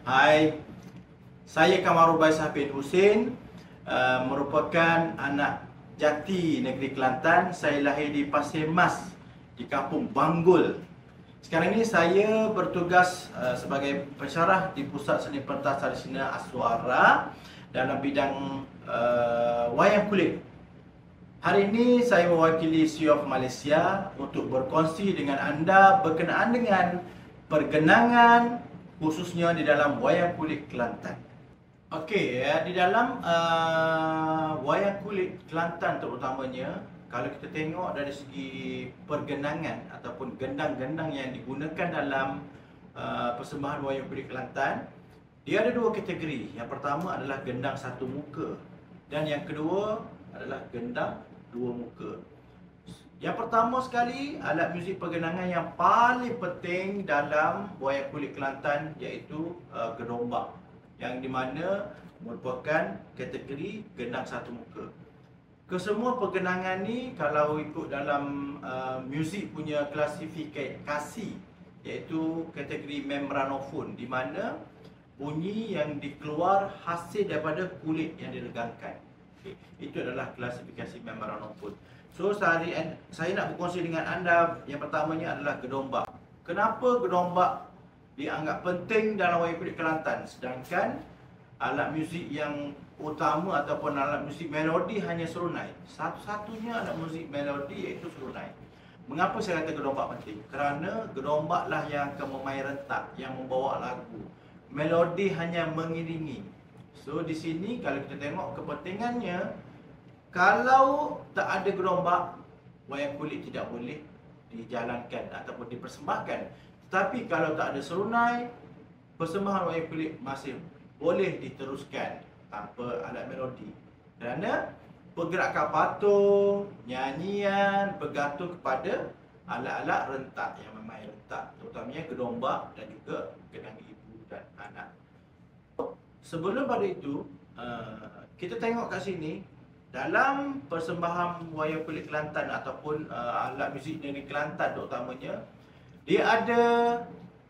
Hai, saya Kamarul Bais Hafid Hussein, merupakan anak jati negeri Kelantan. Saya lahir di Pasir Mas, di kampung Banggul. Sekarang ini saya bertugas sebagai pensyarah di Pusat Seni Pentas Tradisional Aswara dalam bidang wayang kulit. Hari ini saya mewakili CIOF Malaysia untuk berkongsi dengan anda berkenaan dengan pergenangan khususnya di dalam wayang kulit Kelantan. Okey, di dalam wayang kulit Kelantan terutamanya, kalau kita tengok dari segi pergenangan ataupun gendang-gendang yang digunakan dalam persembahan wayang kulit Kelantan, dia ada dua kategori. Yang pertama adalah gendang satu muka dan yang kedua adalah gendang dua muka. Yang pertama sekali, alat muzik pergenangan yang paling penting dalam wayang kulit Kelantan iaitu gedombak, yang dimana merupakan kategori gendang satu muka. Kesemua pergenangan ni kalau ikut dalam muzik punya klasifikasi iaitu kategori membranofon, di mana bunyi yang dikeluar hasil daripada kulit yang diregangkan. Okay. Itu adalah klasifikasi membranofon. So saya nak berkongsi dengan anda. Yang pertamanya adalah gedombak. Kenapa gedombak dianggap penting dalam wayang kulit Kelantan, sedangkan alat muzik yang utama ataupun alat muzik melodi hanya serunai? Satu-satunya alat muzik melodi iaitu serunai. Mengapa saya kata gedombak penting? Kerana gedombaklah yang akan memain rentak, yang membawa lagu. Melodi hanya mengiringi. So di sini kalau kita tengok kepentingannya, kalau tak ada gedombak, wayang kulit tidak boleh dijalankan ataupun dipersembahkan. Tetapi kalau tak ada serunai, persembahan wayang kulit masih boleh diteruskan tanpa alat melodi. Kerana pergerakan patung, nyanyian bergantung kepada alat-alat rentak yang memain rentak, terutamanya gedombak dan juga gendang ibu dan anak. Sebelum pada itu, kita tengok kat sini, dalam persembahan wayang kulit Kelantan ataupun alat muzik negeri Kelantan terutamanya, dia ada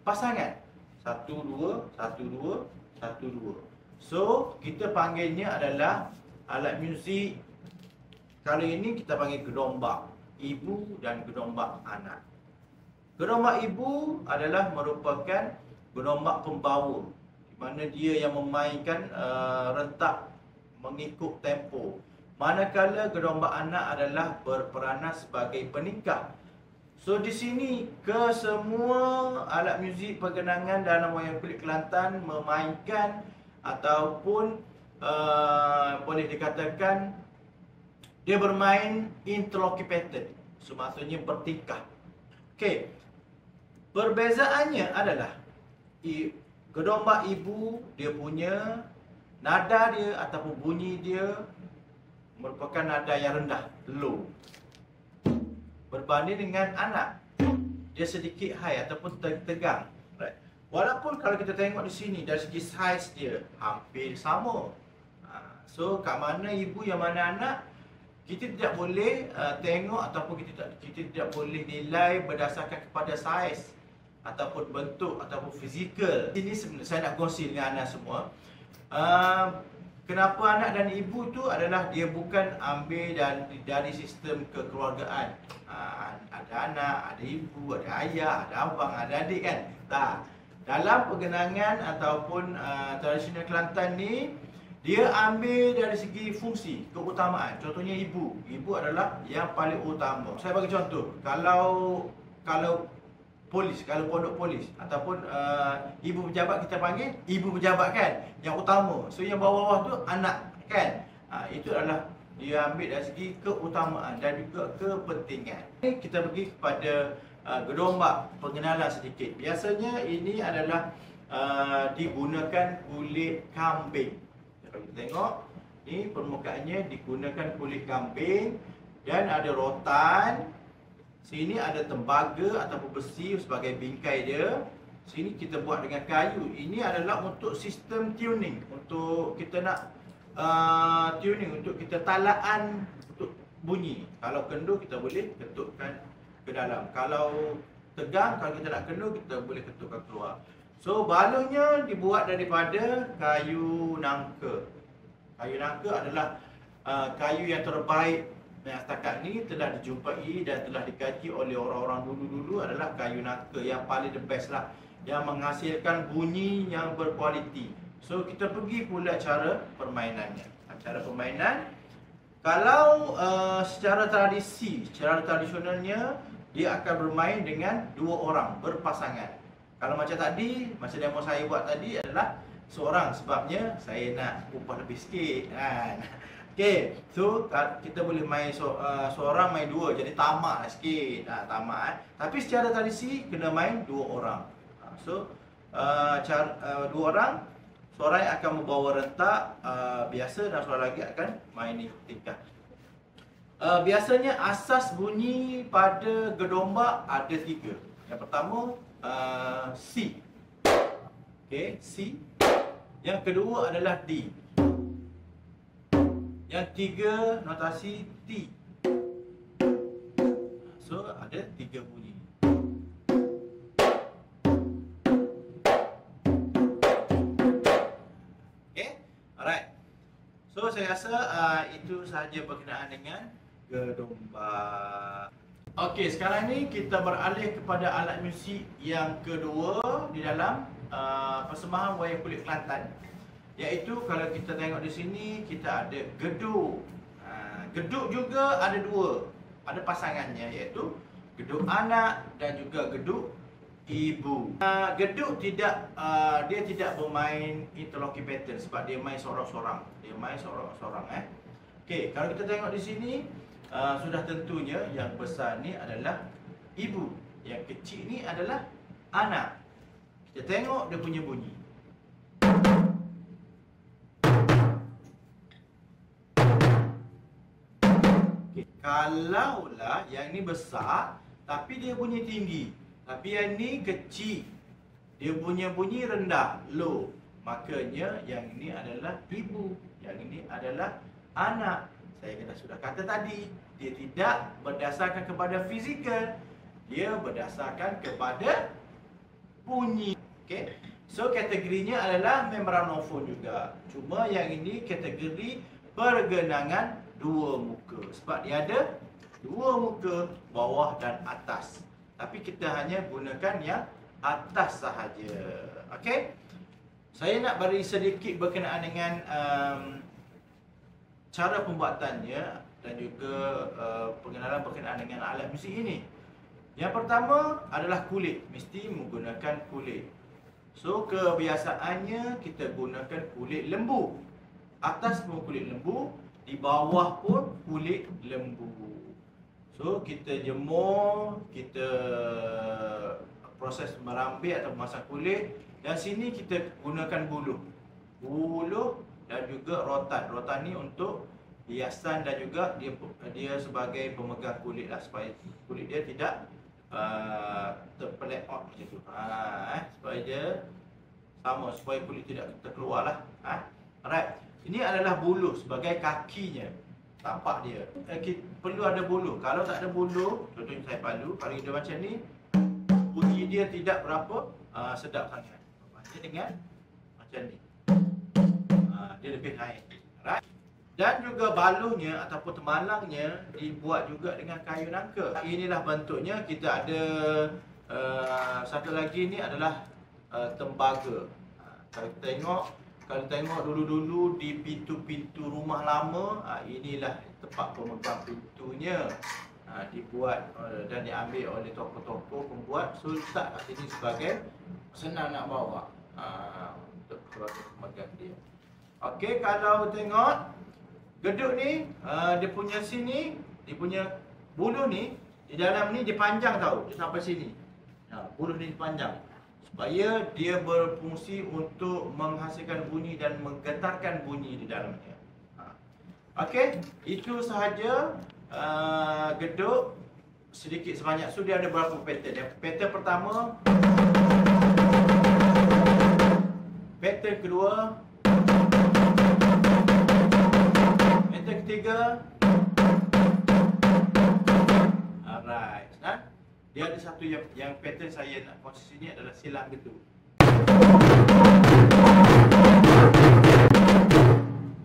pasangan 1 2 1 2 1 2. So kita panggilnya adalah alat muzik, kali ini kita panggil gedombak ibu dan gedombak anak. Gedombak ibu adalah merupakan gedombak pembawa, di mana dia yang memainkan rentak mengikut tempo. Manakala gedombak anak adalah berperanan sebagai peningkah. So di sini kesemua alat muzik pergenangan dalam wayang kulit Kelantan memainkan ataupun boleh dikatakan dia bermain interlocuted. So maksudnya bertingkah. Okey. Perbezaannya adalah gedombak ibu dia punya nada dia ataupun bunyi dia merupakan nada yang rendah, low. Berbanding dengan anak, dia sedikit high ataupun tegang. Right. Walaupun kalau kita tengok di sini dari segi size dia hampir sama. So kat mana ibu yang mana anak, kita tidak boleh tengok ataupun kita tidak boleh nilai berdasarkan kepada size ataupun bentuk ataupun fizikal. Ini sebenarnya saya nak kongsi dengan anda semua. Kenapa anak dan ibu tu adalah dia bukan ambil dari sistem kekeluargaan. Ada anak, ada ibu, ada ayah, ada abang, ada adik kan? Tak. Dalam pergenangan ataupun tradisional Kelantan ni, dia ambil dari segi fungsi, keutamaan. Contohnya ibu. Ibu adalah yang paling utama. Saya bagi contoh. Kalau polis, kalau pondok polis ataupun ibu pejabat, kita panggil ibu pejabat kan, yang utama. So yang bawah-bawah tu anak kan. Itu adalah dia ambil dari segi keutamaan dan juga kepentingan. Kita pergi kepada gedombak pengenalan sedikit. Biasanya ini adalah digunakan kulit kambing. Kalau kita tengok ni permukaannya digunakan kulit kambing dan ada rotan. Sini ada tembaga ataupun besi sebagai bingkai dia. Sini kita buat dengan kayu. Ini adalah untuk sistem tuning. Untuk kita nak tuning, untuk kita talaan untuk bunyi. Kalau kendur kita boleh ketukkan ke dalam. Kalau tegang, kalau kita nak kendur kita boleh ketukkan keluar. So balonnya dibuat daripada kayu nangka. Kayu nangka adalah kayu yang terbaik yang setakat ni telah dijumpai dan telah dikaji oleh orang-orang dulu-dulu adalah kayu nangka yang paling the best lah, yang menghasilkan bunyi yang berkualiti. So kita pergi pula cara permainannya. Cara permainan, kalau secara tradisionalnya dia akan bermain dengan 2 orang berpasangan. Kalau macam tadi, macam demo saya buat tadi adalah seorang, sebabnya saya nak upah lebih sikit kan. Okey, so kita boleh main seorang main 2, jadi tamak lah sikit. Tamak. Tapi secara tradisi kena main 2 orang. So 2 orang, seorang yang akan membawa rentak biasa dan seorang lagi akan main ni tingkah. Biasanya asas bunyi pada gedombak ada 3. Yang pertama C. Okey, C. Yang kedua adalah D. Yang tiga notasi T. So ada 3 bunyi. Okay, alright. So saya rasa itu sahaja berkenaan dengan gedombak. Okey, sekarang ni kita beralih kepada alat muzik yang kedua di dalam persembahan wayang kulit Kelantan, iaitu kalau kita tengok di sini kita ada geduk. Geduk juga ada 2, ada pasangannya, iaitu geduk anak dan juga geduk ibu. Geduk dia tidak bermain interlocking pattern sebab dia main sorang-sorang. Okey, kalau kita tengok di sini sudah tentunya yang besar ni adalah ibu, yang kecil ni adalah anak. Kita tengok dia punya bunyi. Okay. Kalaulah yang ni besar tapi dia bunyi tinggi, tapi yang ni kecil, dia punya bunyi rendah, low, makanya yang ini adalah ibu, yang ini adalah anak. Saya sudah kata tadi, dia tidak berdasarkan kepada fizikal, dia berdasarkan kepada bunyi. Okey. So kategorinya adalah membranofon juga. Cuma yang ini kategori pergenangan 2 muka sebab dia ada 2 muka, bawah dan atas. Tapi kita hanya gunakan yang atas sahaja. Okey. Saya nak beri sedikit berkenaan dengan cara pembuatannya dan juga pengenalan berkenaan dengan alat muzik ini. Yang pertama adalah kulit, mesti menggunakan kulit. So kebiasaannya kita gunakan kulit lembu. Atas pun kulit lembu, di bawah pun kulit lembu. So kita jemur, kita proses merambik atau memasang kulit, dan sini kita gunakan buluh dan juga rotan. Rotan ni untuk hiasan dan juga dia sebagai pemegang kulit lah, supaya kulit dia tidak terpelet out macam tu. Supaya dia sama, supaya kulit tidak terkeluar lah. Alright. Ini adalah buluh sebagai kakinya. Tapak dia. Perlu ada buluh. Kalau tak ada buluh, contohnya saya palu, kalau dia macam ni, bunyi dia tidak berapa sedap sangat. Macam dengan macam ni. Dia lebih naik. Right? Dan juga baluhnya ataupun temalangnya dibuat juga dengan kayu nangka. Inilah bentuknya. Kita ada satu lagi ni adalah tembaga. Kalau tengok dulu-dulu di pintu-pintu rumah lama, inilah tempat pemegang pintunya. Dibuat dan diambil oleh tokoh-tokoh pembuat. So letak kat sini sebagai senang nak bawa untuk keluarga pemegang dia. Okey, kalau tengok geduk ni, dia punya sini, dia punya buluh ni, di dalam ni dia panjang tau, dia sampai sini. Buluh ni panjang supaya dia berfungsi untuk menghasilkan bunyi dan menggetarkan bunyi di dalamnya. Okey, itu sahaja geduk sedikit sebanyak. So dia ada berapa pattern? Pattern pertama, pattern kedua, pattern ketiga. Alright, nah, dia ada satu yang pattern saya nak kongsi sini adalah silang geduk.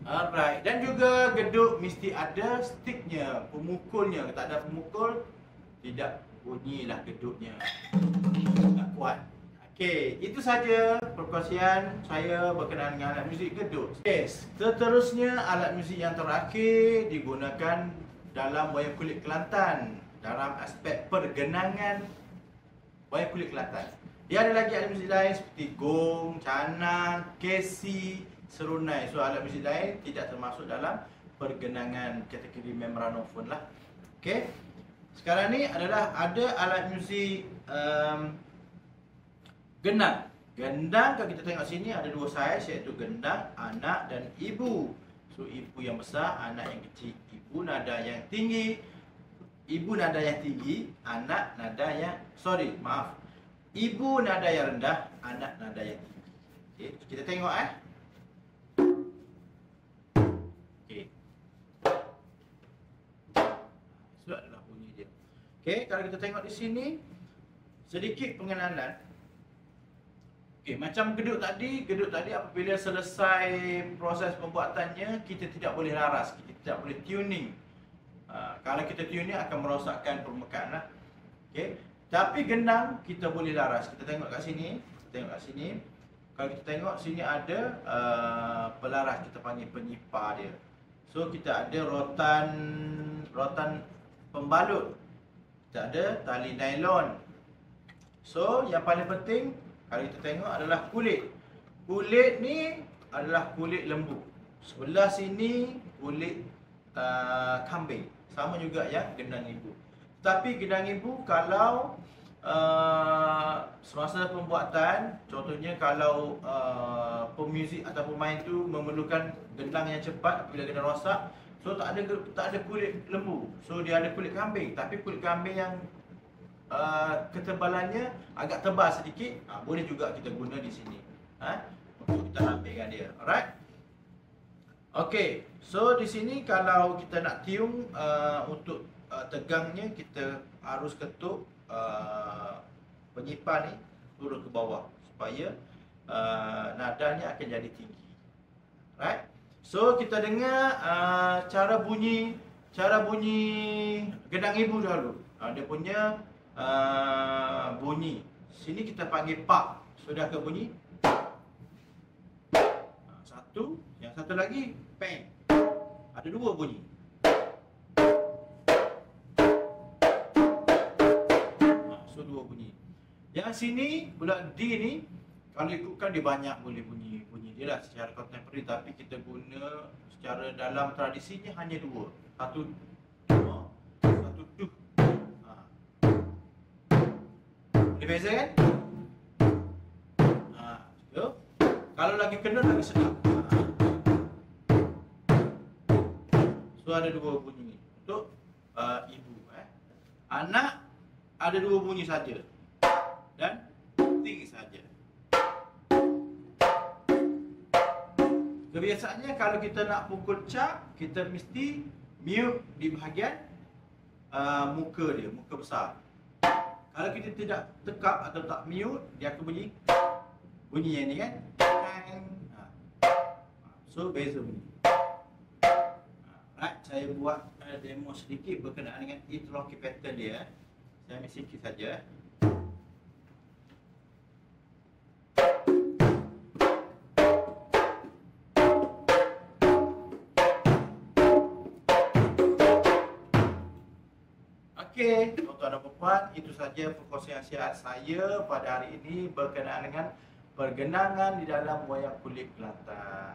Alright, dan juga geduk mesti ada sticknya, pemukulnya. Tak ada pemukul, tidak bunyilah geduknya. Tak kuat. Okey, itu saja perkongsian saya berkenaan dengan alat muzik geduk. Yes, seterusnya alat muzik yang terakhir digunakan dalam wayang kulit Kelantan dalam aspek pergenangan wayang kulit Kelantan. Dia ada lagi alat muzik lain seperti gong, canang, kesi, serunai. So alat muzik lain tidak termasuk dalam pergenangan kategori membranofon lah. Okey. Sekarang ni adalah ada alat muzik gendang. Gendang kalau kita tengok sini ada dua saiz, iaitu gendang anak dan ibu. So ibu yang besar, anak yang kecil. Ibu nada yang tinggi, ibu nada yang tinggi, anak nada yang ibu nada yang rendah, anak nada yang tinggi. Okey, kita tengok Okey. Itu adalah bunyi dia. Okey, kalau kita tengok di sini sedikit pengenalan. Okey, macam geduk tadi apabila selesai proses pembuatannya, kita tidak boleh laras, kita tidak boleh tuning. Kalau kita tuning akan merosakkan permukaan lah. Okey. Tapi gendang kita boleh laras. Kita tengok kat sini, Kalau kita tengok sini ada pelaras, kita panggil penyipar dia. So kita ada rotan pembalut. Kita ada tali nylon. So yang paling penting kalau kita tengok adalah kulit. Kulit ni adalah kulit lembu. Sebelah sini kulit kambing. Sama juga yang gendang ibu. Tapi gendang ibu kalau semasa pembuatan, contohnya kalau pemuzik atau pemain tu memerlukan gendang yang cepat apabila gendang rosak, so tak ada kulit lembu. So dia ada kulit kambing, tapi kulit kambing yang ketebalannya agak tebal sedikit, boleh juga kita guna di sini untuk kita rapikan dia. Alright. Okey, so di sini kalau kita nak tiung untuk tegangnya, kita harus ketuk penyipar ni turun ke bawah supaya nadanya akan jadi tinggi. Right? So kita dengar cara bunyi gendang ibu dahulu. Dia punya bunyi. Sini kita panggil pak. Sudah ke bunyi? Satu, yang satu lagi peng. Ada dua bunyi. So dua bunyi. Yang sini pula D ni, kalau ikutkan dia banyak boleh bunyi dia lah secara contemporary, tapi kita guna secara dalam tradisinya hanya dua. Satu tu. Boleh beza kan? So, kalau lagi kena lagi sedap. So ada dua bunyi untuk ibu. Anak ada dua bunyi saja dan tinggi saja. Kebiasaannya kalau kita nak pukul cap, kita mesti mute di bahagian muka dia, muka besar. Kalau kita tidak tekap atau tak mute, dia akan bunyi yang ni kan. So beza bunyi. Right, saya buat demo sedikit berkenaan dengan interlocking pattern dia. Saya ambil sikit saja. Okey, tuan-tuan dan puan, itu saja perkongsian sihat saya pada hari ini berkenaan dengan pergenangan di dalam wayang kulit Kelantan.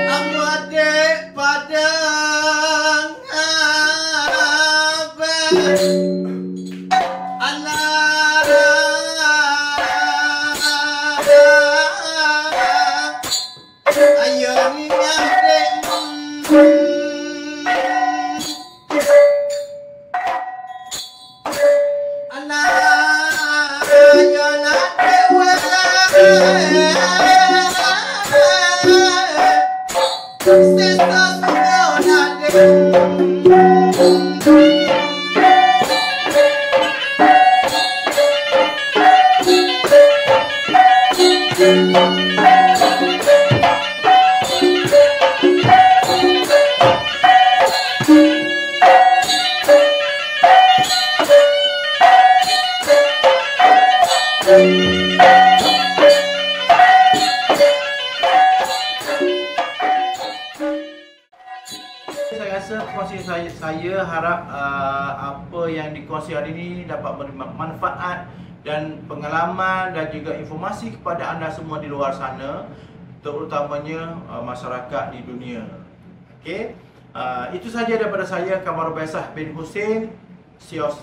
Aku adik padang abang anak ayo ni adik anak ayo adik Saya rasa kongsi saya harap apa yang dikongsi hari ini dapat memberi manfaat dan pengalaman dan juga informasi kepada anda semua di luar sana, terutamanya masyarakat di dunia. Okey, itu saja daripada saya, Kamarul Baisah bin Hussein. Sios.